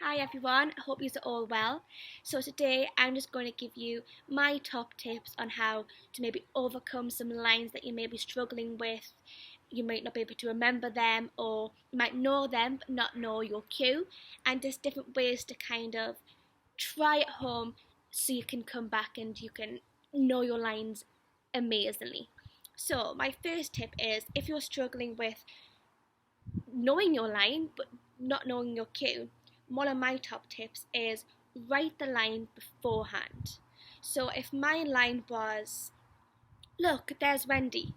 Hi everyone, I hope you're all well. So today I'm just going to give you my top tips on how to maybe overcome some lines that you may be struggling with. You might not be able to remember them, or you might know them but not know your cue, and there's different ways to kind of try at home so you can come back and you can know your lines amazingly. So my first tip is, if you're struggling with knowing your line but not knowing your cue, one of my top tips is write the line beforehand. So if my line was, look, there's Wendy,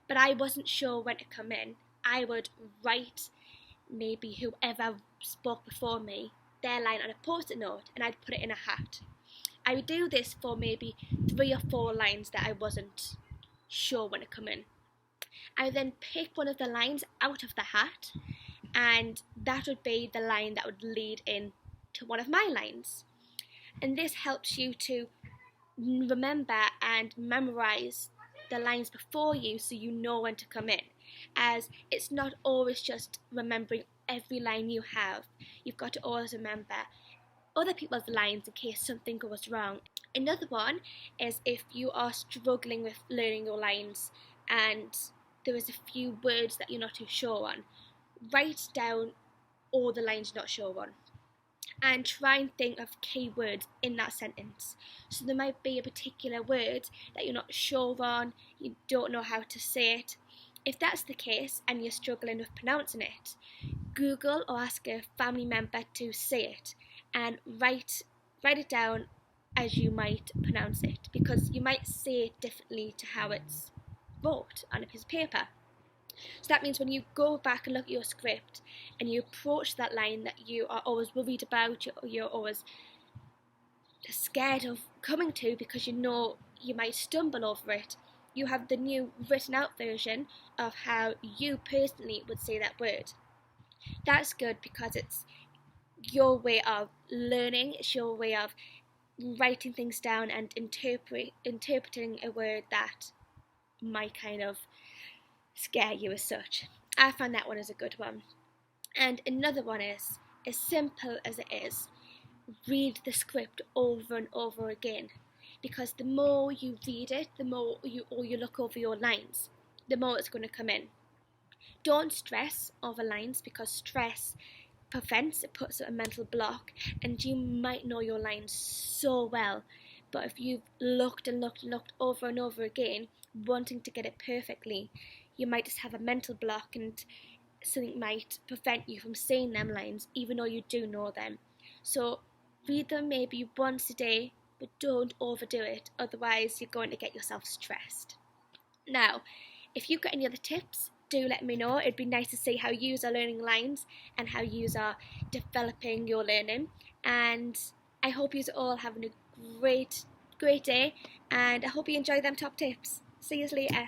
but I wasn't sure when to come in, I would write maybe whoever spoke before me, their line on a post-it note, and I'd put it in a hat. I would do this for maybe 3 or 4 lines that I wasn't sure when to come in. I would then pick one of the lines out of the hat, and that would be the line that would lead in to one of my lines. And this helps you to remember and memorize the lines before you so you know when to come in, as it's not always just remembering every line you have. You've got to always remember other people's lines in case something goes wrong. Another one is, if you are struggling with learning your lines and there is a few words that you're not too sure on, write down all the lines you're not sure on and try and think of key words in that sentence. So there might be a particular word that you're not sure on, you don't know how to say it. If that's the case and you're struggling with pronouncing it, Google or ask a family member to say it and write it down as you might pronounce it, because you might say it differently to how it's wrote on a piece of paper. So that means when you go back and look at your script and you approach that line that you are always worried about, you're always scared of coming to because you know you might stumble over it, you have the new written out version of how you personally would say that word. That's good because it's your way of learning, it's your way of writing things down and interpreting a word that might kind of scare you as such. I find that one is a good one. And another one is, as simple as it is, read the script over and over again, because the more you read it, the more you look over your lines, the more it's going to come in. Don't stress over lines, because stress it puts a mental block, and you might know your lines so well, but if you've looked over and over again wanting to get it perfectly, you might just have a mental block and something might prevent you from saying them lines even though you do know them. So read them maybe once a day, but don't overdo it, otherwise you're going to get yourself stressed. Now, if you've got any other tips, do let me know. It'd be nice to see how you are learning lines and how you are developing your learning. And I hope you are all having a great day, and I hope you enjoy them top tips. See you later.